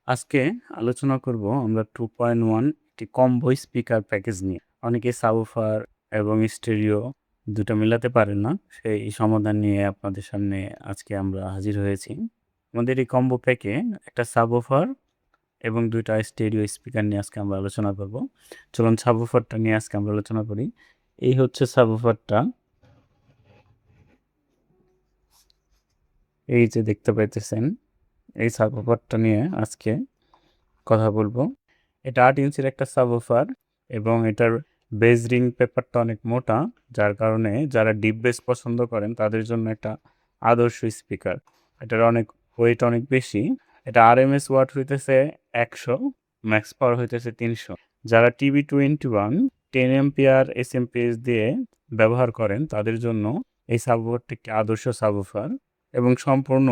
আজকে আলোচনা করব আমরা 2.1 একটি কম্বো স্পিকার প্যাকেজ নিয়ে। অনেকে সাবউফার এবং স্টেরিও ২ টা মিলাতে পারেন না। সেই সমাধান নিয়ে আপনাদের সামনে আজকে আমরা হাজির হয়েছি। আমাদের এই কম্বো প্যাকে একটা সাবউফার এবং ২ টা স্টেরিও স্পিকার নিয়ে আজকে আমরা আলোচনা করব। চলুন সাবউফারটা নিয়ে আজকে আমরা আলোচনা করি। এই হচ্ছে সাবউফারটা। এই যে দেখতে পাইতেছেন, এই সাবউফারটা নিয়ে আজকে কথা বলবো। এটা ৮ ইঞ্চির একটা সাবউফার এবং এটার বেস রিং পেপারটা অনেক মোটা, যার কারণে যারা ডিপ বেস পছন্দ করেন তাদের জন্য একটা আদর্শ স্পিকার। এটার ওয়েট অনেক বেশি। এটা আরএমএস ওয়াট হইতেছে ১০০, ম্যাক্স পাওয়ার হইতেছে ৩০০। যারা TB-21 10 এম্পিয়ার এসএমপিএস দিয়ে ব্যবহার করেন তাদের জন্য এই সাবউফারটি একটি আদর্শ সাবউফার এবং সম্পূর্ণ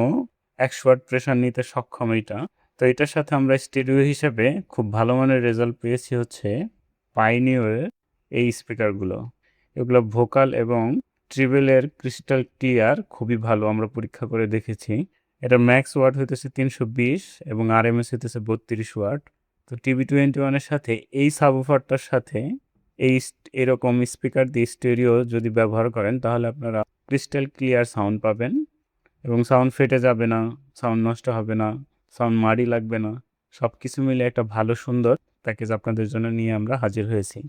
১০০ ওয়াট প্রেশার নিতে সক্ষম এইটা। তো এটার সাথে আমরা স্টেরিও হিসেবে খুব ভালো মানের রেজাল্ট পেয়েছি হচ্ছে পাইনিয়রের এই স্পিকারগুলো। এগুলো ভোকাল এবং ট্রিবলের ক্রিস্টাল ক্লিয়ার খুবই ভালো, আমরা পরীক্ষা করে দেখেছি। এটার ম্যাক্স ওয়াট হইতেছে ৩২০ এবং আরএমএস হইতেছে ৩২ ওয়াট। তো TB-21 এর সাথে এই সাবউফারটার সাথে এরকম স্পিকার দিয়ে স্টেরিও যদি ব্যবহার করেন তাহলে আপনারা ক্রিস্টাল ক্লিয়ার সাউন্ড পাবেন এবং সাউন্ড ফেটে যাবে না, সাউন্ড নষ্ট হবে না, সাউন্ড মাড়ি লাগবে না। সব কিছু মিলে একটা ভালো সুন্দর প্যাকেজ আপনাদের জন্য নিয়ে আমরা হাজির হয়েছি।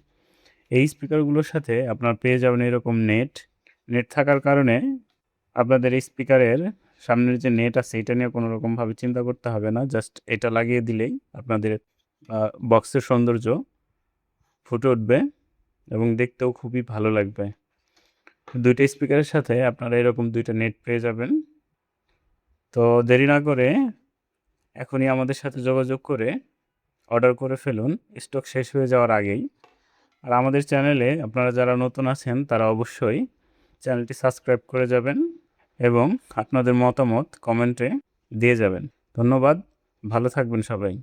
এই স্পিকারগুলোর সাথে আপনারা পেয়ে যাবেন এরকম নেট থাকার কারণে আপনাদের এই স্পিকারের সামনের যে নেট আছে এটা নিয়ে কোনো রকমভাবে চিন্তা করতে হবে না। জাস্ট এটা লাগিয়ে দিলেই আপনাদের বক্সের সৌন্দর্য ফুটে উঠবে এবং দেখতেও খুবই ভালো লাগবে। ২ টা স্পিকারের সাথে আপনারা এরকম ২ টা নেট পেয়ে যাবেন। তো দেরি না করে এখনই আমাদের সাথে যোগাযোগ করে অর্ডার করে ফেলুন স্টক শেষ হয়ে যাওয়ার আগেই। আর আমাদের চ্যানেলে আপনারা যারা নতুন আছেন তারা অবশ্যই চ্যানেলটি সাবস্ক্রাইব করে যাবেন এবং আপনাদের মতামত কমেন্টে দিয়ে যাবেন। ধন্যবাদ, ভালো থাকবেন সবাই।